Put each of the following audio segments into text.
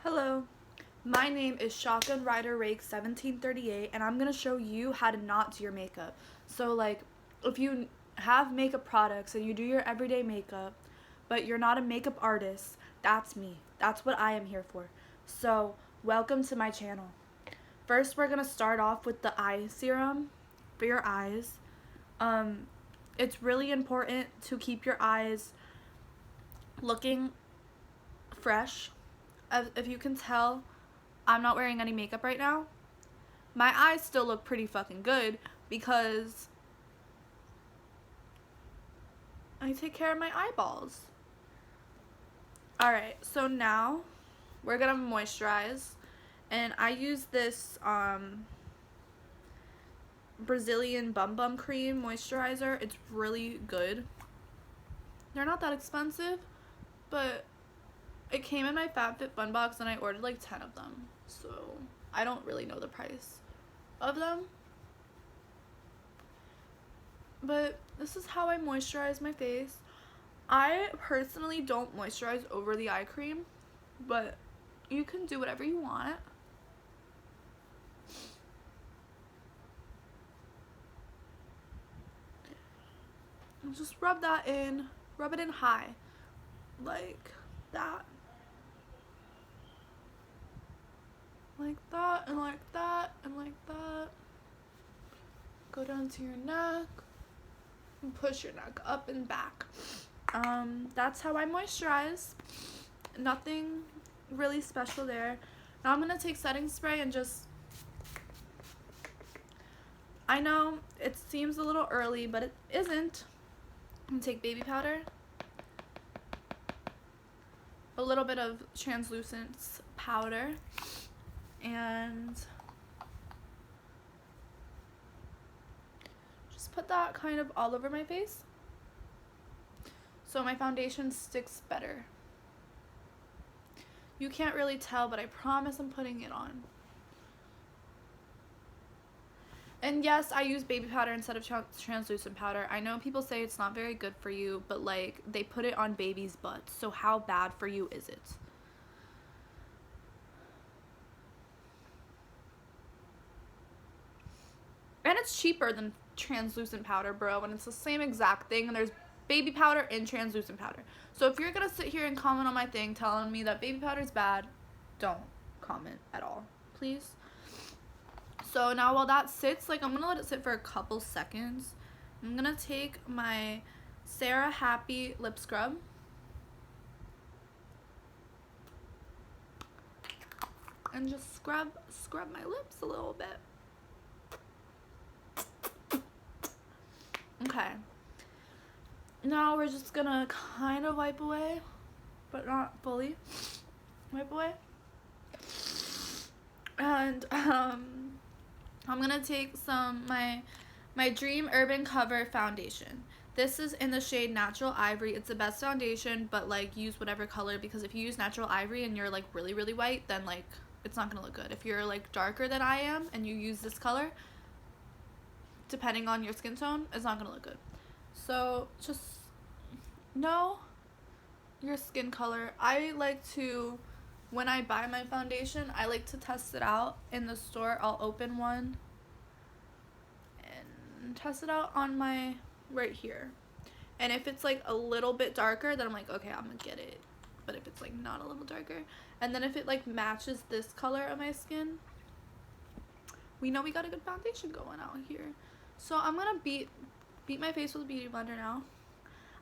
Hello, my name is Shotgun Rider Rake 1738, and I'm gonna show you how to not do your makeup. So like, if you have makeup products and you do your everyday makeup, but you're not a makeup artist, that's me. That's what I am here for. So welcome to my channel. First, we're gonna start off with the eye serum for your eyes. It's really important to keep your eyes looking fresh. If you can tell, I'm not wearing any makeup right now. My eyes still look pretty fucking good because I take care of my eyeballs. Alright, so now we're gonna moisturize. And I use this Brazilian Bum Bum Cream moisturizer. It's really good. They're not that expensive, but it came in my FabFitFun box and I ordered like 10 of them. So I don't really know the price of them. But this is how I moisturize my face. I personally don't moisturize over the eye cream, but you can do whatever you want. And just rub that in. Rub it in high. Like that. Like that, and like that, and like that. Go down to your neck. And push your neck up and back. That's how I moisturize. Nothing really special there. Now I'm gonna take setting spray and just, I know it seems a little early, but it isn't. I'm gonna take baby powder, a little bit of translucent powder, and just put that kind of all over my face so my foundation sticks better. You can't really tell, but I promise I'm putting it on. And yes, I use baby powder instead of translucent powder. I know people say it's not very good for you, but like, they put it on babies' butts, so how bad for you is it? And it's cheaper than translucent powder, bro, and it's the same exact thing, and there's baby powder and translucent powder. So if you're gonna sit here and comment on my thing telling me that baby powder is bad, don't comment at all, please. So now while that sits, like, I'm gonna let it sit for a couple seconds. I'm gonna take my Sarah Happy lip scrub and just scrub my lips a little bit. Okay. Now we're just gonna kind of wipe away, but not fully wipe away. And I'm gonna take some my Dream Urban Cover foundation. This is in the shade Natural Ivory. It's the best foundation, but like, use whatever color, because if you use Natural Ivory and you're like really white, then like, it's not gonna look good. If you're like darker than I am and you use this color, depending on your skin tone, it's not gonna look good. So just know your skin color. I like to, when I buy my foundation, I like to test it out in the store. I'll open one and test it out on my right here. And if it's like a little bit darker, then I'm like, okay, I'm gonna get it. But if it's like not a little darker, and then if it like matches this color of my skin, we know we got a good foundation going out here. So I'm gonna beat my face with a beauty blender now.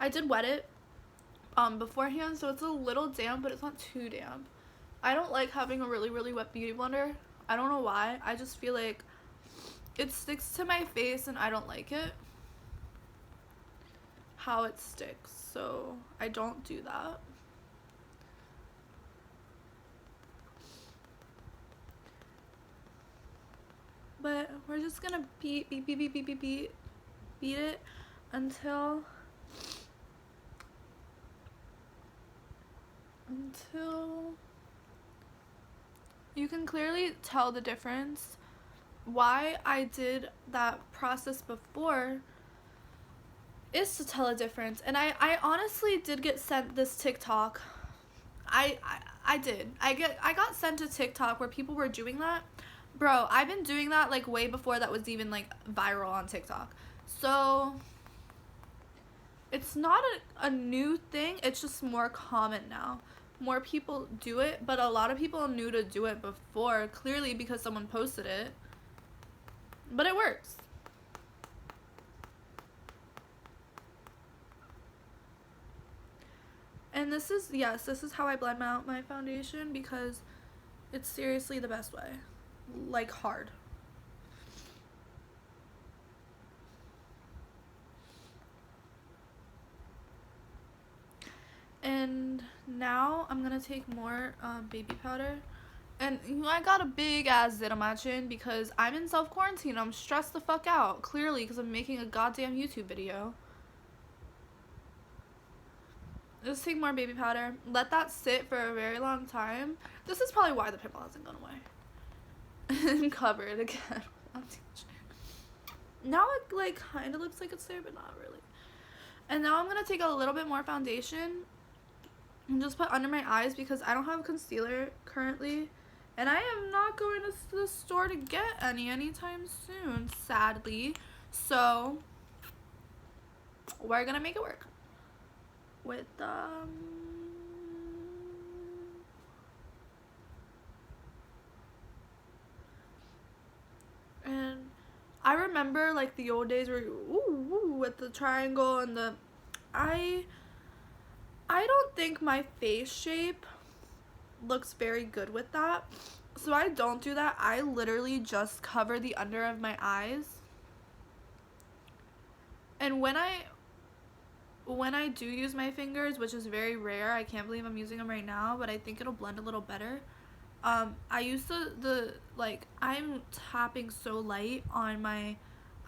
I did wet it beforehand, so it's a little damp, but it's not too damp. I don't like having a really wet beauty blender. I don't know why. I just feel like it sticks to my face and I don't like it how it sticks, so I don't do that. But we're just gonna beat it until you can clearly tell the difference. Why I did that process before is to tell a difference. And I honestly did get sent this TikTok. I I did. I got sent to TikTok where people were doing that. Bro, I've been doing that like way before that was even like viral on TikTok. So it's not a new thing, it's just more common now. More people do it, but a lot of people knew to do it before, clearly because someone posted it. But it works. And this is, yes, this is how I blend out my foundation because it's seriously the best way. Like, hard. And now I'm gonna take more baby powder. And I got a big ass zit on my chin because I'm in self-quarantine. I'm stressed the fuck out, clearly, because I'm making a goddamn YouTube video. Just take more baby powder. Let that sit for a very long time. This is probably why the pimple hasn't gone away. Cover it again. Now it like kind of looks like it's there, but not really. And now I'm gonna take a little bit more foundation and just put under my eyes because I don't have concealer currently, and I am not going to the store to get any anytime soon, sadly. So we're gonna make it work with and I remember like the old days where with the triangle and the I don't think my face shape looks very good with that, so I don't do that. I literally just cover the under of my eyes, and when I do use my fingers, which is very rare, I can't believe I'm using them right now, but I think it'll blend a little better. I use the like, I'm tapping so light on my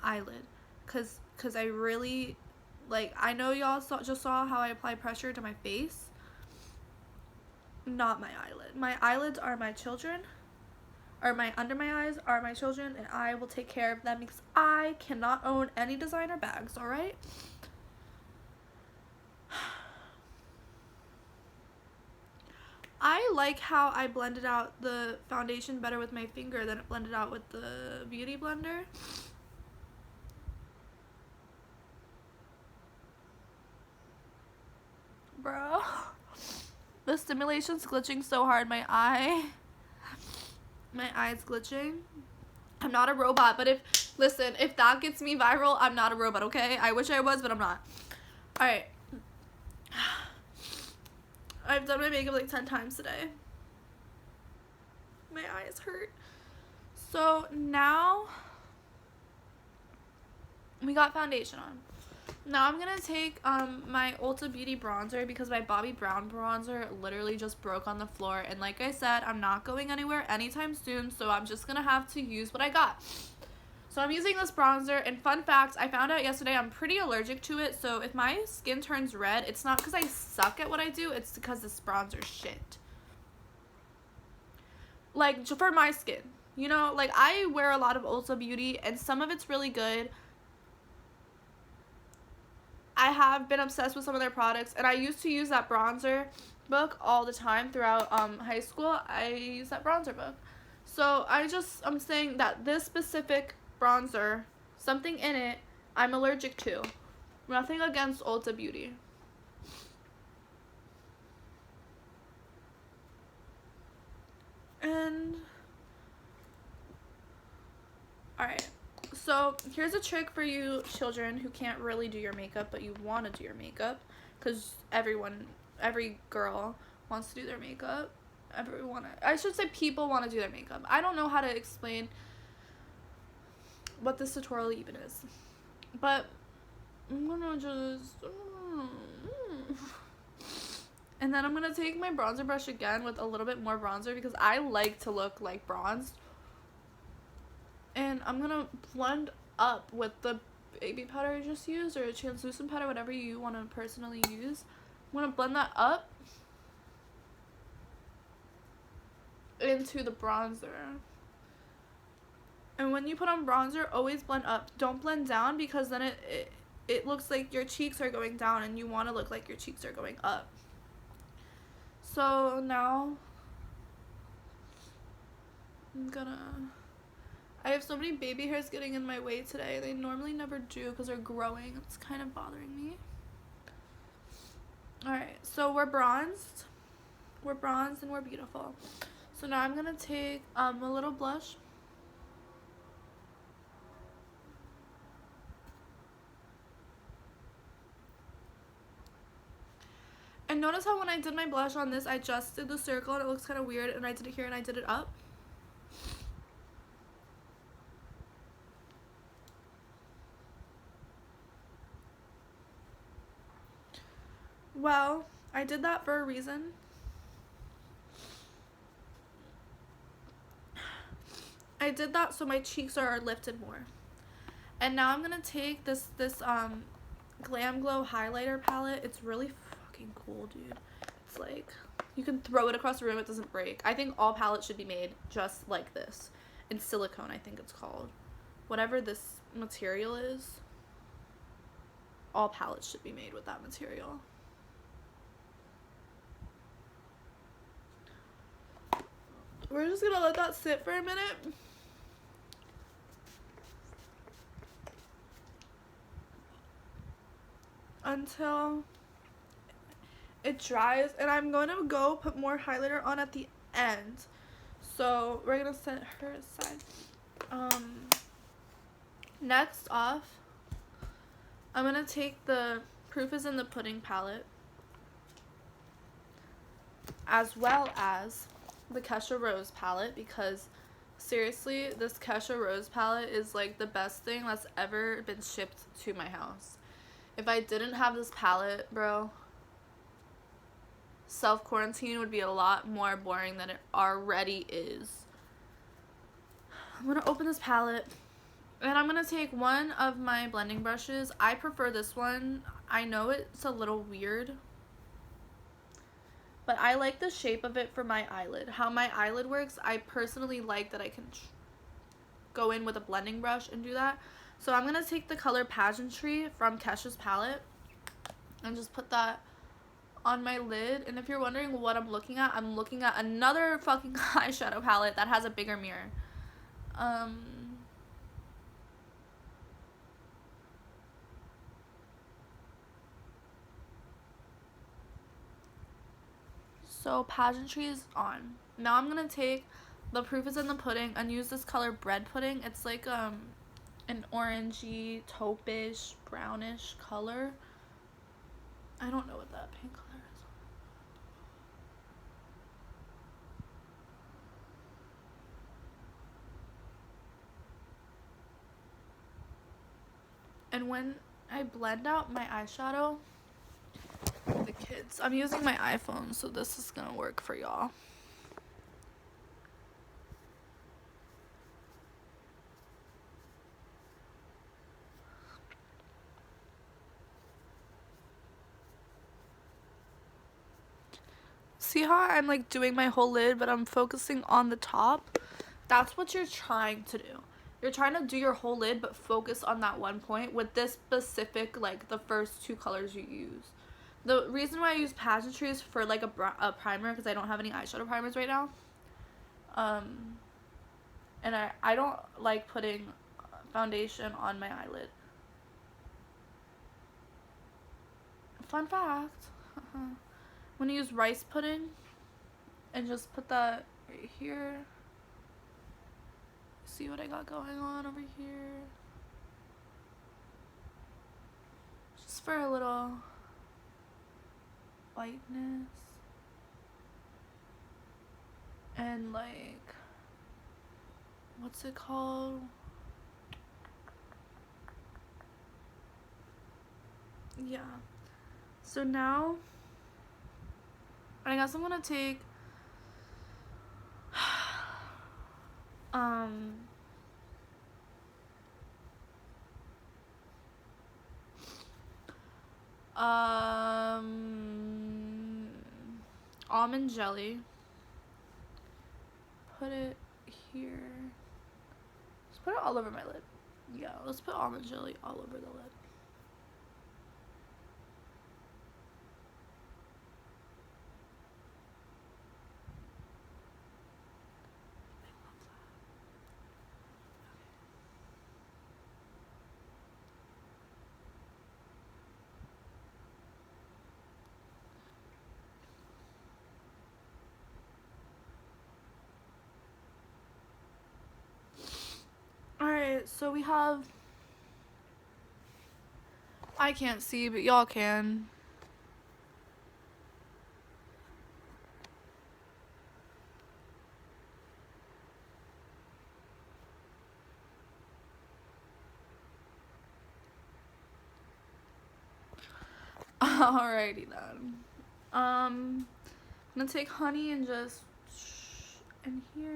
eyelid cause I really, like, I know y'all just saw how I apply pressure to my face. Not my eyelid. My eyelids are my children, or my under my eyes are my children, and I will take care of them because I cannot own any designer bags, alright? I like how I blended out the foundation better with my finger than it blended out with the beauty blender. Bro, the stimulation's glitching so hard. My eye's glitching. I'm not a robot, but listen, if that gets me viral, I'm not a robot, okay? I wish I was, but I'm not. Alright. I've done my makeup like 10 times today. My eyes hurt. So now we got foundation on. Now I'm gonna take my Ulta Beauty bronzer because my Bobbi Brown bronzer literally just broke on the floor, and like I said, I'm not going anywhere anytime soon, so I'm just gonna have to use what I got. So I'm using this bronzer, and fun fact, I found out yesterday I'm pretty allergic to it, so if my skin turns red, it's not because I suck at what I do, it's because this bronzer's shit. Like, for my skin, you know, like, I wear a lot of Ulta Beauty, and some of it's really good. I have been obsessed with some of their products, and I used to use that bronzer book all the time throughout high school. I used that bronzer book. So I'm saying that this specific bronzer, something in it, I'm allergic to. Nothing against Ulta Beauty. And alright, so here's a trick for you children who can't really do your makeup but you want to do your makeup, because every girl wants to do their makeup. I should say people want to do their makeup. I don't know how to explain what this tutorial even is, but I'm gonna just and then I'm gonna take my bronzer brush again with a little bit more bronzer because I like to look like bronzed, and I'm gonna blend up with the baby powder I just used, or a translucent powder, whatever you want to personally use. I'm gonna blend that up into the bronzer. And when you put on bronzer, always blend up. Don't blend down, because then it looks like your cheeks are going down and you want to look like your cheeks are going up. So now I have so many baby hairs getting in my way today. They normally never do because they're growing. It's kind of bothering me. Alright, so we're bronzed. We're bronzed and we're beautiful. So now I'm going to take a little blush. And notice how when I did my blush on this, I just did the circle and it looks kind of weird, and I did it here and I did it up. Well, I did that for a reason. I did that so my cheeks are lifted more. And now I'm going to take this Glam Glow highlighter palette. It's really fucking cool, dude. It's like, you can throw it across the room, it doesn't break. I think all palettes should be made just like this. In silicone, I think it's called. Whatever this material is, all palettes should be made with that material. We're just gonna let that sit for a minute. Until it dries, and I'm going to go put more highlighter on at the end. So we're gonna set her aside. Next off, I'm gonna take the Proof is in the Pudding palette, as well as the Kesha Rose palette, because seriously, this Kesha Rose palette is like the best thing that's ever been shipped to my house. If I didn't have this palette, bro, self-quarantine would be a lot more boring than it already is. I'm gonna open this palette, and I'm gonna take one of my blending brushes. I prefer this one. I know it's a little weird, but I like the shape of it for my eyelid. How my eyelid works, I personally like that I can go in with a blending brush and do that. So I'm going to take the color Pageantry from Kesha's palette and just put that on my lid. And if you're wondering what I'm looking at another fucking eyeshadow palette that has a bigger mirror. So Pageantry is on. Now I'm going to take the Proof is in the Pudding and use this color Bread Pudding. It's like an orangey, taupe-ish, brownish color. I don't know what that pink color is. And when I blend out my eyeshadow, the kids, I'm using my iPhone, so this is gonna work for y'all. See how I'm like doing my whole lid, but I'm focusing on the top? That's what you're trying to do. You're trying to do your whole lid, but focus on that one point with this specific, like the first two colors you use. The reason why I use Pageantry is for like a primer, because I don't have any eyeshadow primers right now. And I don't like putting foundation on my eyelid. Fun fact. I'm going to use rice pudding and just put that right here. See what I got going on over here? Just for a little whiteness. And like, what's it called? Yeah. So now I guess I'm gonna take almond jelly, put it here, just put it all over my lid. Yeah, let's put almond jelly all over the lid. so we have, I can't see, but y'all can. Alrighty then. I'm gonna take honey and just in here.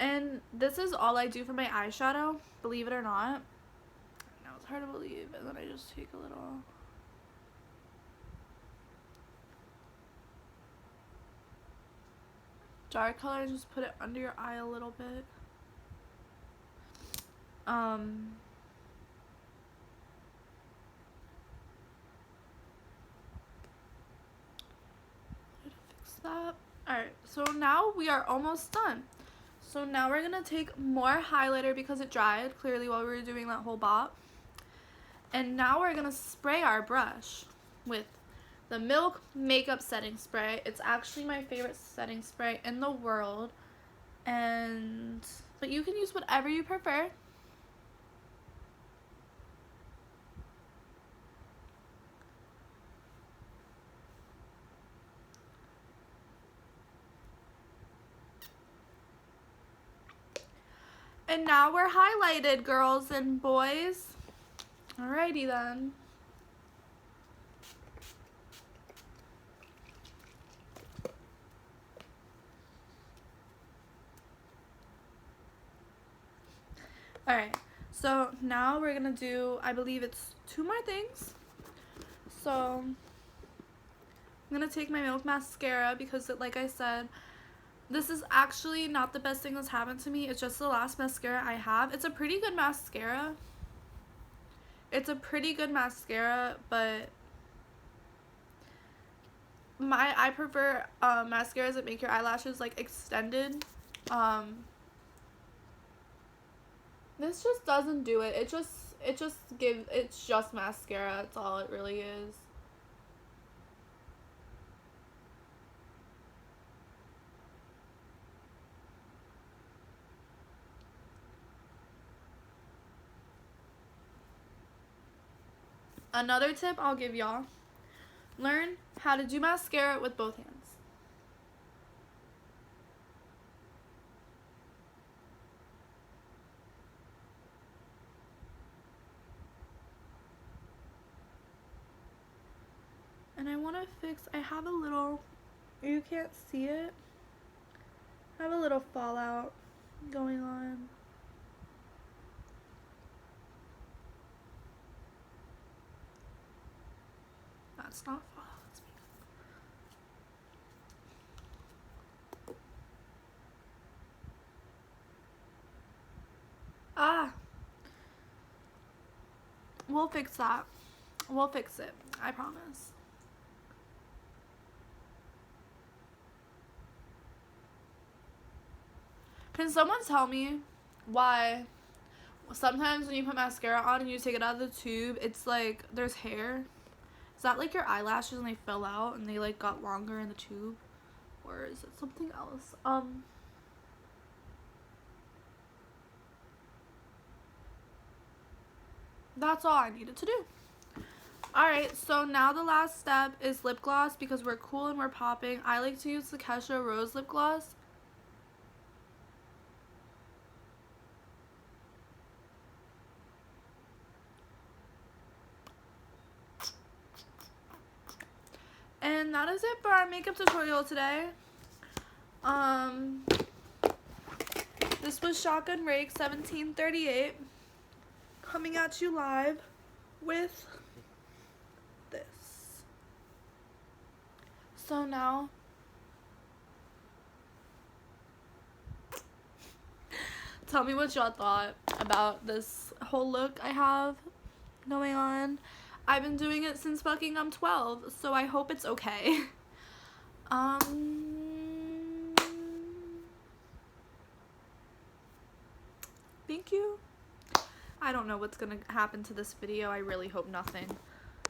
And this is all I do for my eyeshadow, believe it or not. Now it's hard to believe, and then I just take a little. Dark color and just put it under your eye a little bit. Fix that. Alright, so now we are almost done. So now we're gonna take more highlighter because it dried clearly while we were doing that whole bop. And now we're gonna spray our brush with the Milk Makeup Setting Spray. It's actually my favorite setting spray in the world. But you can use whatever you prefer. And now we're highlighted, girls and boys. Alrighty then. Alright, so now we're gonna do, I believe it's 2 more things. So I'm gonna take my Milk mascara because like I said, this is actually not the best thing that's happened to me. It's just the last mascara I have. It's a pretty good mascara. But I prefer mascaras that make your eyelashes like extended. This just doesn't do it. It's just mascara. That's all it really is. Another tip I'll give y'all, learn how to do mascara with both hands. And I want to fix, I have a little, you can't see it, I have a little fallout going on. That's not fallout, that's makeup. Ah! We'll fix that. We'll fix it. I promise. Can someone tell me why sometimes when you put mascara on and you take it out of the tube, it's like there's hair? Is that like your eyelashes and they fell out and they like got longer in the tube? Or is it something else? That's all I needed to do. Alright, so now the last step is lip gloss because we're cool and we're popping. I like to use the Kesha Rose lip gloss. And that is it for our makeup tutorial today. This was Shotgun Rake 1738 coming at you live with this. So now tell me what y'all thought about this whole look I have going on. I've been doing it since fucking I'm 12, so I hope it's okay. Thank you. I don't know what's gonna happen to this video. I really hope nothing.